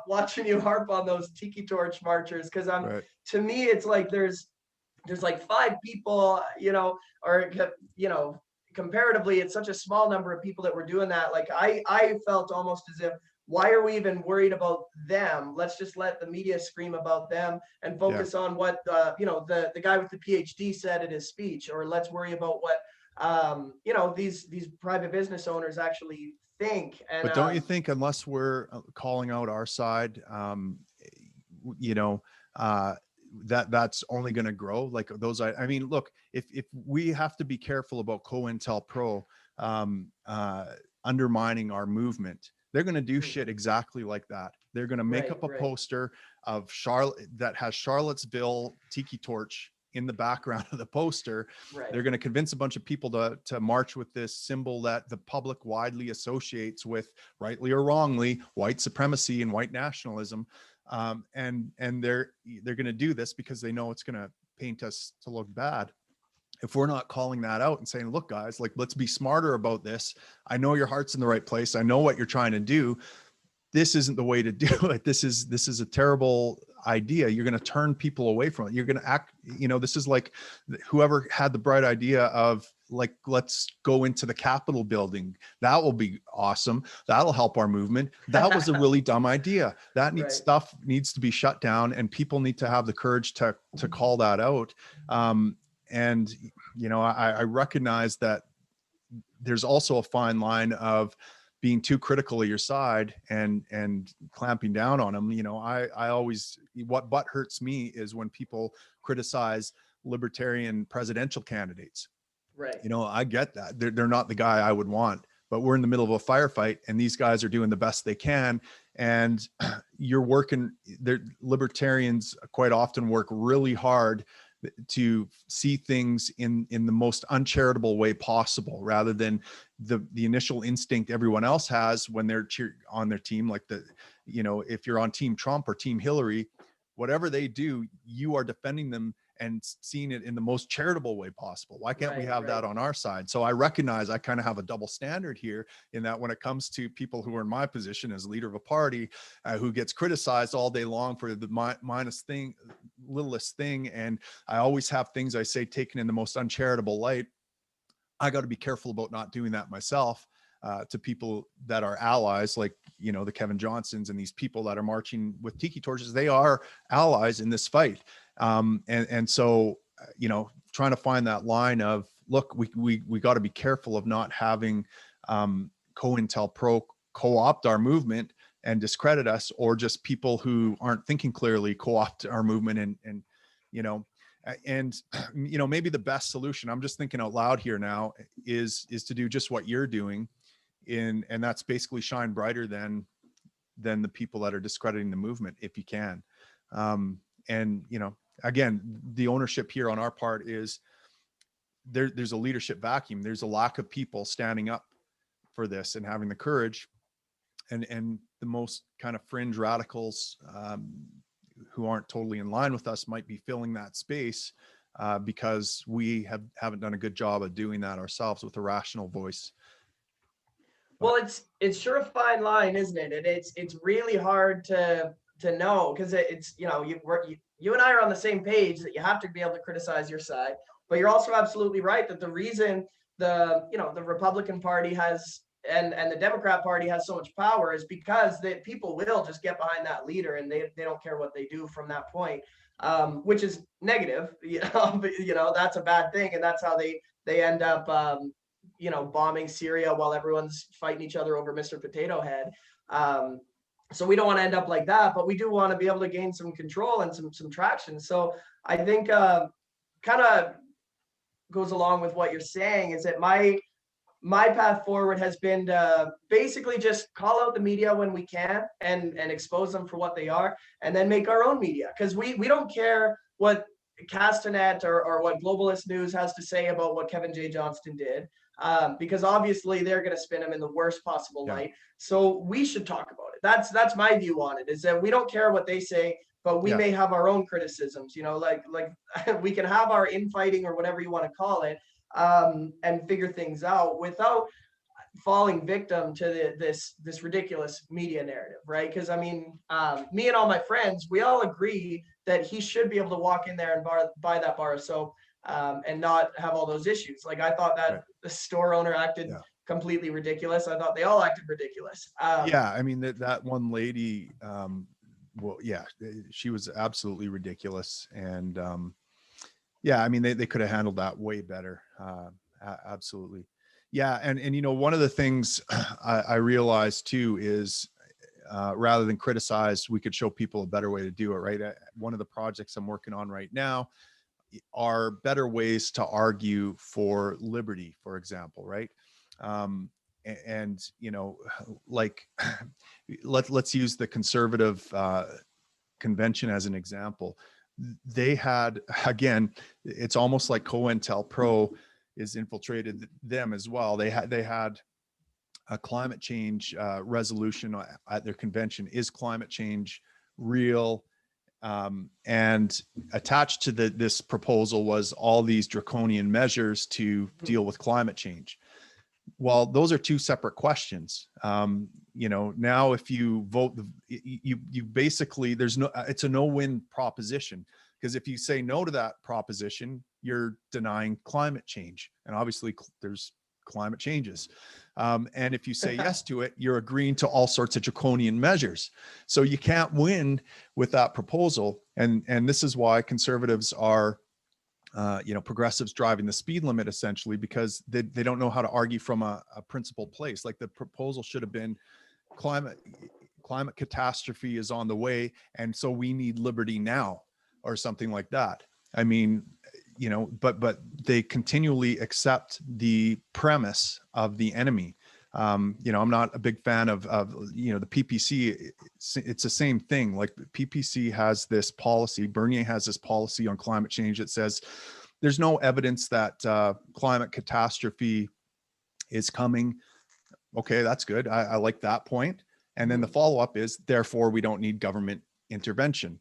watching you harp on those tiki torch marchers because Right. to me it's like there's like 5 people, you know, or you know, comparatively it's such a small number of people that were doing that. Like I felt almost as if, why are we even worried about them? Let's just let the media scream about them and focus on what you know, the guy with the PhD said in his speech, or let's worry about what you know, these private business owners actually think. And But don't you think, unless we're calling out our side, you know, that's only going to grow? Like those, I mean, look, if we have to be careful about COINTELPRO undermining our movement, they're going to do shit exactly like that. They're going to make up a poster of Charlotte that has Charlottesville tiki torch in the background of the poster. They're going to convince a bunch of people to march with this symbol that the public widely associates with, rightly or wrongly, white supremacy and white nationalism. And they're going to do this because they know it's going to paint us to look bad. If we're not calling that out and saying, look, guys, like, let's be smarter about this. I know your heart's in the right place. I know what you're trying to do. This isn't the way to do it. This is a terrible idea. You're going to turn people away from it. You're going to act, you know, this is like whoever had the bright idea of like, let's go into the Capitol building. That will be awesome. That'll help our movement. That was a really dumb idea. That stuff needs to be shut down, and people need to have the courage to call that out. And, you know, I recognize that there's also a fine line of being too critical of your side and clamping down on them. You know, I always, what butt hurts me is when people criticize libertarian presidential candidates. You know, I get that they're not the guy I would want, but we're in the middle of a firefight and these guys are doing the best they can. And you're working, libertarians quite often work really hard to see things in the most uncharitable way possible, rather than the initial instinct everyone else has when they're on their team. Like you know, if you're on Team Trump or Team Hillary, whatever they do, you are defending them and seeing it in the most charitable way possible. Why can't we have that on our side? So I recognize I kind of have a double standard here, in that when it comes to people who are in my position as leader of a party, who gets criticized all day long for the littlest thing, and I always have things I say taken in the most uncharitable light, I got to be careful about not doing that myself. To people that are allies, like, you know, the Kevin Johnsons and these people that are marching with tiki torches, they are allies in this fight. And so, you know, trying to find that line of, look, we got to be careful of not having COINTELPRO co-opt our movement and discredit us, or just people who aren't thinking clearly co-opt our movement and you know. And, you know, maybe the best solution, I'm just thinking out loud here now, is to do just what you're doing, and that's basically shine brighter than the people that are discrediting the movement, if you can. And, you know, again, the ownership here on our part is there's a leadership vacuum. There's a lack of people standing up for this and having the courage, and the most kind of fringe radicals, who aren't totally in line with us, might be filling that space, because we haven't done a good job of doing that ourselves with a rational voice. Well, it's sure a fine line, isn't it? And it's really hard to know, because it's, you and I are on the same page that you have to be able to criticize your side, but you're also absolutely right that the reason the Republican Party has and the Democrat Party has so much power is because the people will just get behind that leader, and they don't care what they do from that point, which is negative. But, that's a bad thing, and that's how they end up bombing Syria while everyone's fighting each other over Mr. Potato Head. So we don't want to end up like that, but we do want to be able to gain some control and some traction. So I think kind of goes along with what you're saying, is that my path forward has been to basically just call out the media when we can and expose them for what they are, and then make our own media, because we don't care what Castanet or what Globalist News has to say about what Kevin J. Johnston did, because obviously they're going to spin him in the worst possible light. So we should talk about it. That's my view on it, is that we don't care what they say, but we may have our own criticisms, like we can have our infighting or whatever you want to call it, and figure things out without falling victim to this ridiculous media narrative, right? Because I mean, me and all my friends, we all agree that he should be able to walk in there and buy that bar of soap, and not have all those issues. Like, I thought that the store owner acted completely ridiculous. I thought they all acted ridiculous. I mean, that one lady, well, yeah, she was absolutely ridiculous. And I mean, they could have handled that way better. Absolutely. Yeah. And one of the things I realized too is, rather than criticize, we could show people a better way to do it, right? One of the projects I'm working on right now are better ways to argue for liberty, for example, right? And like, let's use the conservative convention as an example. They had, again, it's almost like COINTELPRO is infiltrated them as well. They had a climate change resolution at their convention. Is climate change real? And attached to this proposal was all these draconian measures to deal with climate change. Well, those are two separate questions. Now if you vote, you basically, it's a no-win proposition, because if you say no to that proposition, you're denying climate change. And obviously there's climate changes. And if you say yes to it, you're agreeing to all sorts of draconian measures. So you can't win with that proposal. And this is why conservatives are, progressives driving the speed limit, essentially, because they don't know how to argue from a principled place. Like, the proposal should have been climate catastrophe is on the way, and so we need liberty now, or something like that. I mean, but they continually accept the premise of the enemy. I'm not a big fan of the PPC. It's the same thing. Like, PPC has this policy, Bernier has this policy on climate change that says there's no evidence that climate catastrophe is coming. Okay, that's good. I like that point. And then the follow-up is, therefore, we don't need government intervention.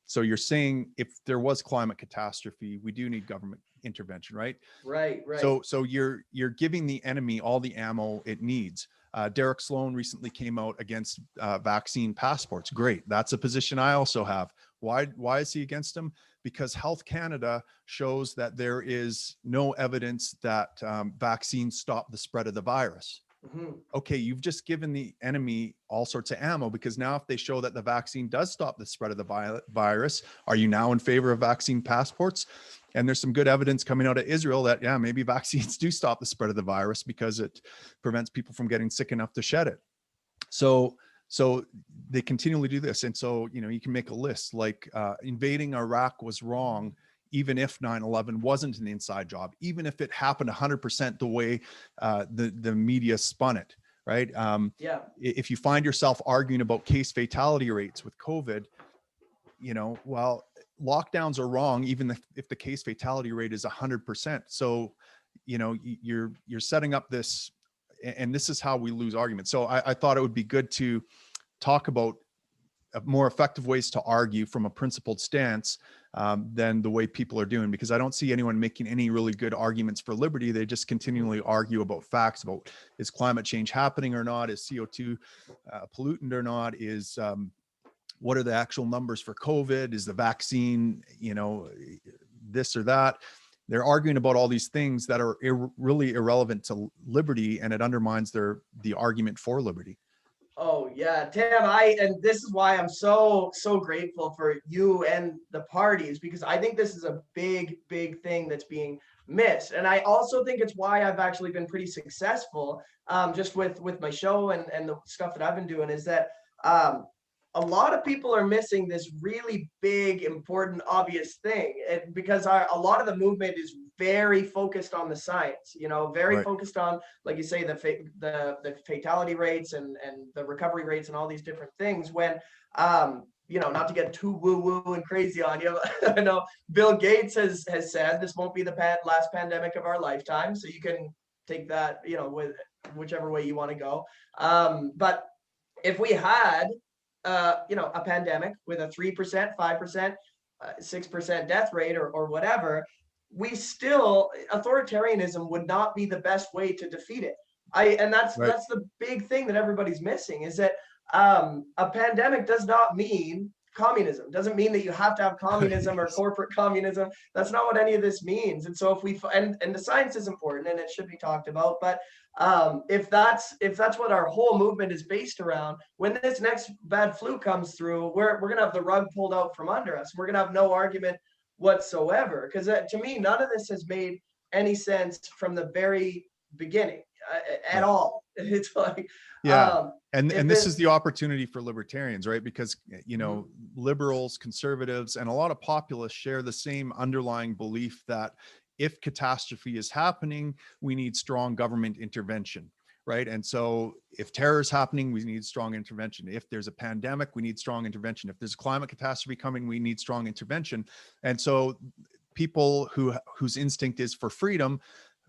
So you're saying if there was climate catastrophe, we do need government intervention, right? Right. So you're giving the enemy all the ammo it needs. Derek Sloan recently came out against vaccine passports. Great. That's a position I also have. Why is he against them? Because Health Canada shows that there is no evidence that vaccines stop the spread of the virus. Mm-hmm. Okay, you've just given the enemy all sorts of ammo, because now if they show that the vaccine does stop the spread of the virus, are you now in favor of vaccine passports? And there's some good evidence coming out of Israel that, maybe vaccines do stop the spread of the virus because it prevents people from getting sick enough to shed it. So they continually do this. And so, you can make a list, like invading Iraq was wrong, even if 9/11 wasn't an inside job, even if it happened 100% the way the media spun it, right? If you find yourself arguing about case fatality rates with COVID, well, lockdowns are wrong, even if the case fatality rate is 100%. So, you're setting up this, and this is how we lose arguments. So I thought it would be good to talk about more effective ways to argue from a principled stance, than the way people are doing, because I don't see anyone making any really good arguments for liberty. They just continually argue about facts, about is climate change happening or not? Is CO2 pollutant or not? Is what are the actual numbers for COVID? Is the vaccine, this or that? They're arguing about all these things that are really irrelevant to liberty, and it undermines the argument for liberty. Oh yeah, Tim, and this is why I'm so grateful for you and the parties, because I think this is a big thing that's being missed. And I also think it's why I've actually been pretty successful just with my show and the stuff that I've been doing, is that a lot of people are missing this really big, important, obvious thing, because a lot of the movement is very focused on the science, very Right. focused on, like you say, the fatality rates and the recovery rates and all these different things. When not to get too woo and crazy on you, I know Bill Gates has said this won't be the last pandemic of our lifetime, so you can take that with whichever way you want to go. But if we had a pandemic with a 3%, 5%, 6% death rate or whatever, authoritarianism would not be the best way to defeat it. That's the big thing that everybody's missing, is that a pandemic does not mean communism. Doesn't mean that you have to have communism or corporate communism. That's not what any of this means. And so and the science is important and it should be talked about, but if that's what our whole movement is based around, when this next bad flu comes through, we're gonna have the rug pulled out from under us. We're gonna have no argument whatsoever, because to me, none of this has made any sense from the very beginning at all. It's like, and this is the opportunity for libertarians, right? Because liberals, conservatives, and a lot of populists share the same underlying belief that if catastrophe is happening, we need strong government intervention, right? And so if terror is happening, we need strong intervention. If there's a pandemic, we need strong intervention. If there's a climate catastrophe coming, we need strong intervention. And so people whose instinct is for freedom,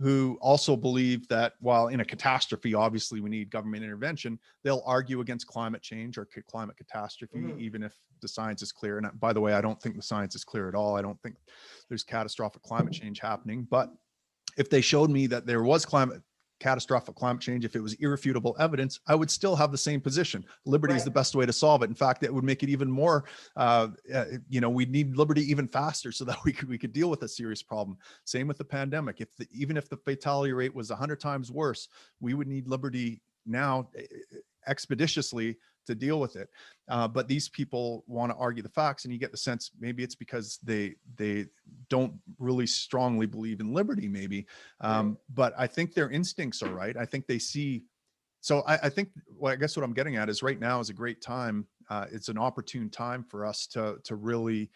who also believe that while in a catastrophe, obviously we need government intervention, they'll argue against climate change or climate catastrophe, even if the science is clear. And by the way, I don't think the science is clear at all. I don't think there's catastrophic climate change happening. But if they showed me that there was catastrophic climate change, if it was irrefutable evidence, I would still have the same position. Liberty is the best way to solve it. In fact, it would make it even more, we need liberty even faster so that we could deal with a serious problem. Same with the pandemic. Even if the fatality rate was 100 times worse, we would need liberty now expeditiously to deal with it. But these people want to argue the facts, and you get the sense maybe it's because they don't really strongly believe in liberty, maybe. But I think their instincts are right. I think they see. So I think, I guess what I'm getting at is right now is a great time. It's an opportune time for us to really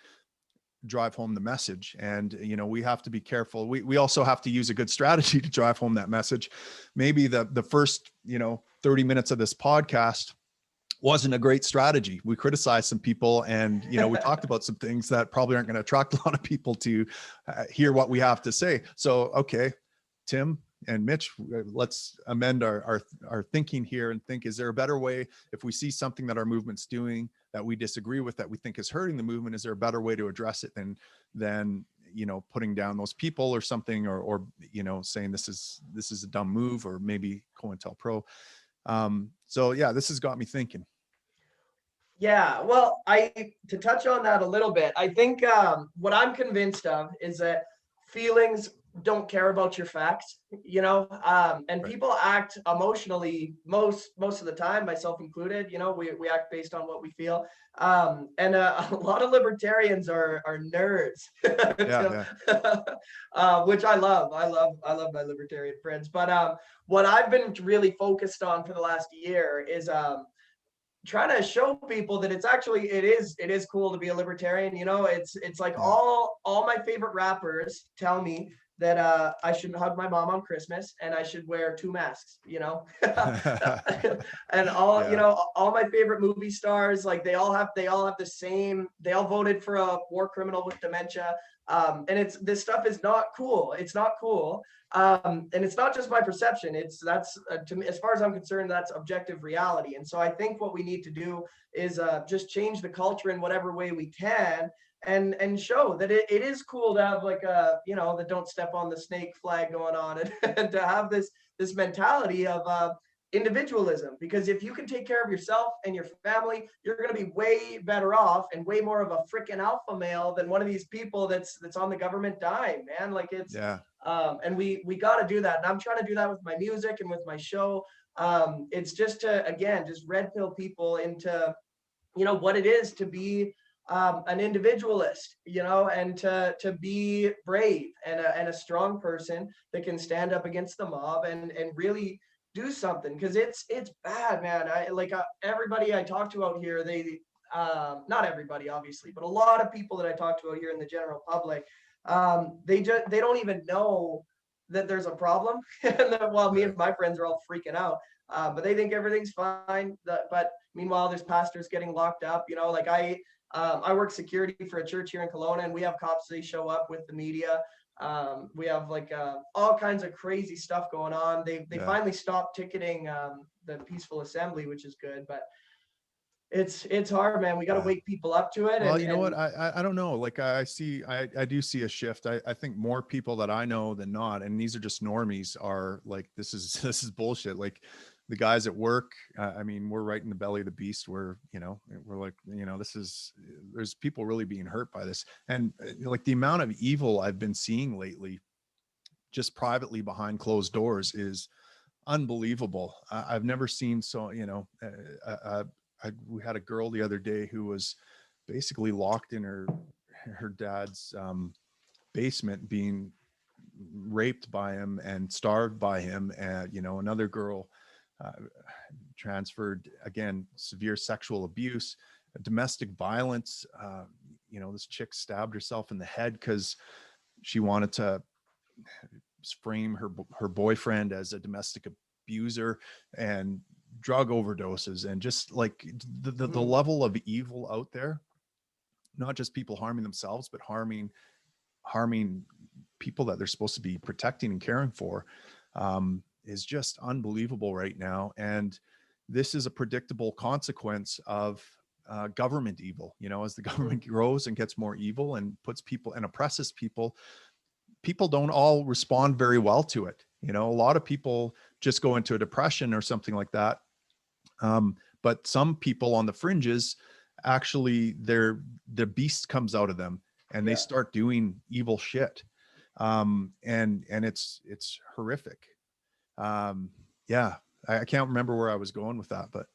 drive home the message. And, we have to be careful. We also have to use a good strategy to drive home that message. Maybe the first, 30 minutes of this podcast wasn't a great strategy. We criticized some people, and we talked about some things that probably aren't going to attract a lot of people to hear what we have to say. So, okay, Tim and Mitch, let's amend our thinking here and think: is there a better way? If we see something that our movement's doing that we disagree with, that we think is hurting the movement, is there a better way to address it than putting down those people or something, or saying this is a dumb move, or maybe COINTELPRO. So yeah, this has got me thinking. Yeah, well, to touch on that a little bit, I think what I'm convinced of is that feelings don't care about your facts, and people act emotionally most of the time, myself included. We act based on what we feel, and a lot of libertarians are nerds, which I love. I love my libertarian friends. But what I've been really focused on for the last year is trying to show people that it is cool to be a libertarian. It's like all my favorite rappers tell me that I shouldn't hug my mom on Christmas and I should wear 2 masks, and all my favorite movie stars, like they all have the same, they all voted for a war criminal with dementia. And this stuff is not cool. It's not cool. And it's not just my perception. That's to me, as far as I'm concerned, that's objective reality. And so I think what we need to do is just change the culture in whatever way we can, and show that it is cool to have like a, you know, the don't step on the snake flag going on, and to have this mentality of individualism. Because if you can take care of yourself and your family, you're going to be way better off and way more of a freaking alpha male than one of these people that's on the government dime, man. Like it's Yeah. and we got to do that, and I'm trying to do that with my music and with my show. It's just to, again, just red pill people into, you know, what it is to be an individualist, you know, and to be brave and a strong person that can stand up against the mob and really do something. Because it's bad, man. I like everybody I talk to out here, they not everybody obviously, but a lot of people that I talk to out here in the general public, they don't even know that there's a problem. And that, well, me and my friends are all freaking out, but they think everything's fine. But meanwhile, there's pastors getting locked up. You know, like I work security for a church here in Kelowna, and we have cops. They show up with the media. We have like all kinds of crazy stuff going on. They finally stopped ticketing the peaceful assembly, which is good, but it's hard, man. We got to wake people up to it. Well, you know what? I don't know. Like I do see a shift. I think more people that I know than not, and these are just normies, are like, this is bullshit. Like the guys at work, I mean, we're right in the belly of the beast where, you know, we're like, you know, there's people really being hurt by this. And like the amount of evil I've been seeing lately, just privately behind closed doors, is unbelievable. I've never seen so, you know, we had a girl the other day who was basically locked in her dad's basement, being raped by him and starved by him. And, you know, another girl transferred, again, severe sexual abuse, domestic violence. You know, this chick stabbed herself in the head because she wanted to frame her boyfriend as a domestic abuser, and drug overdoses, and just like the level of evil out there, not just people harming themselves, but harming people that they're supposed to be protecting and caring for, is just unbelievable right now. And this is a predictable consequence of government evil. You know, as the government grows and gets more evil and puts people and oppresses people, people don't all respond very well to it. You know, a lot of people just go into a depression or something like that. But some people on the fringes, actually the beast comes out of them, and they start doing evil shit. And it's horrific. Yeah, I can't remember where I was going with that, but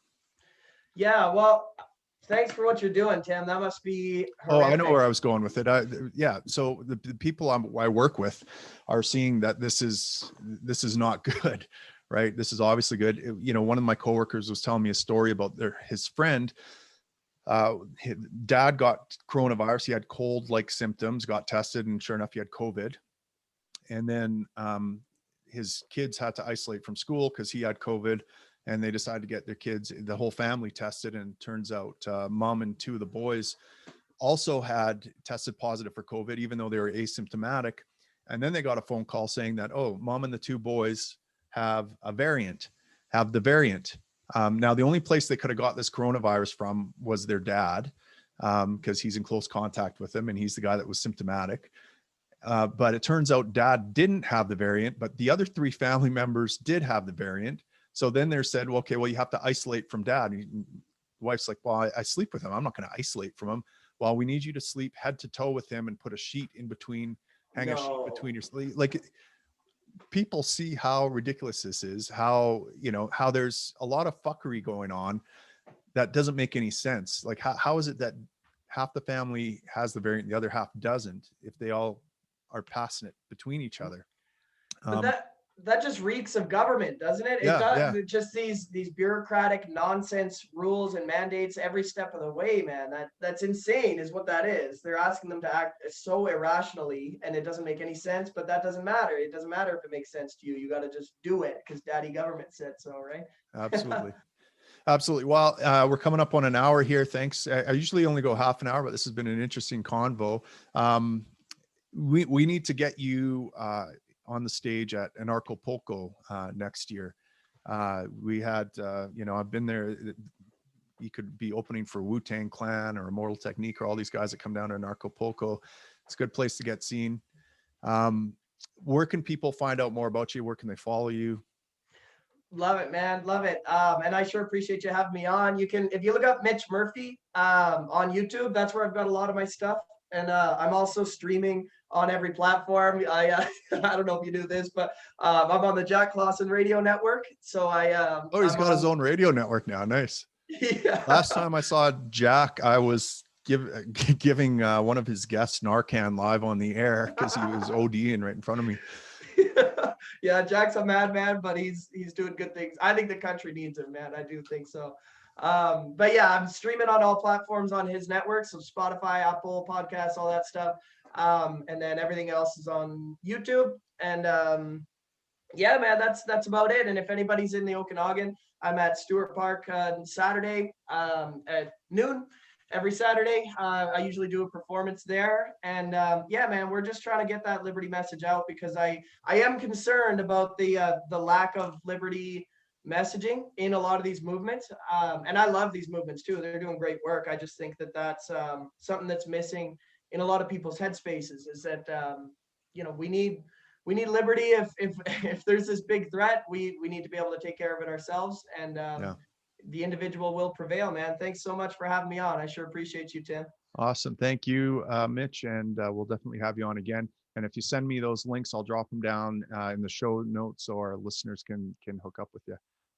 yeah, well, thanks for what you're doing, Tim. That must be horrific. Oh, I know where I was going with it. Yeah. So the people I work with are seeing that this is not good, right? This is obviously good. You know, one of my coworkers was telling me a story about his friend. His dad got coronavirus. He had cold-like symptoms, got tested, and sure enough, he had COVID. And then his kids had to isolate from school because he had COVID. And they decided to get their kids, the whole family, tested. And turns out mom and two of the boys also had tested positive for COVID, even though they were asymptomatic. And then they got a phone call saying that, oh, mom and the two boys have the variant. Now, the only place they could have got this coronavirus from was their dad, because he's in close contact with them and he's the guy that was symptomatic. But it turns out dad didn't have the variant, but the other three family members did have the variant. So then they're said, well, okay, well, you have to isolate from dad. And the wife's like, well, I sleep with him. I'm not going to isolate from him. Well, we need you to sleep head to toe with him and put a sheet in between, hang a sheet between your sleep. Like, people see how ridiculous this is, how, you know, how there's a lot of fuckery going on that doesn't make any sense. Like, how is it that half the family has the variant, the other half doesn't, if they all are passing it between each other? But that just reeks of government, doesn't it? It does. It just these bureaucratic nonsense rules and mandates every step of the way, man. That's insane, is what that is. They're asking them to act so irrationally, and it doesn't make any sense. But that doesn't matter. It doesn't matter if it makes sense to you. You got to just do it because daddy government said so, right? Absolutely. Absolutely. Well, we're coming up on an hour here. Thanks. I usually only go half an hour, but this has been an interesting convo. We need to get you on the stage at Anarchapulco next year. We had, you know, I've been there. you could be opening for Wu-Tang Clan or Immortal Technique or all these guys that come down to Acapulco. It's a good place to get seen. Where can people find out more about you? Where can they follow you? Love it, man. Love it. And I sure appreciate you having me on. You can, if you look up Mitch Murphy on YouTube, that's where I've got a lot of my stuff. And I'm also streaming on every platform. I don't know if you do this, but I'm on the Jack Clausen Radio Network. So Oh, he's I'm got his on, own radio network now. Nice. yeah. Last time I saw Jack, I was giving one of his guests Narcan live on the air because he was ODing right in front of me. Yeah, Jack's a madman, but he's doing good things. I think the country needs him, man. I do think so. But yeah, I'm streaming on all platforms on his network, so Spotify, Apple Podcasts, all that stuff. And then everything else is on YouTube. And yeah, man, that's about it. And if anybody's in the Okanagan, I'm at Stewart Park Saturday at noon. Every Saturday, I usually do a performance there. And yeah, man, we're just trying to get that liberty message out, because I am concerned about the lack of liberty messaging in a lot of these movements. And I love these movements too. They're doing great work. I just think that that's something that's missing in a lot of people's headspaces, is that, you know, we need liberty. If there's this big threat, we need to be able to take care of it ourselves. And Yeah. the individual will prevail, man. Thanks so much for having me on. I sure appreciate you, Tim. Awesome. Thank you, Mitch. And we'll definitely have you on again. And if you send me those links, I'll drop them down in the show notes so our listeners can hook up with you.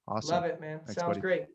Awesome. Love it, man. Thanks, Sounds buddy. great.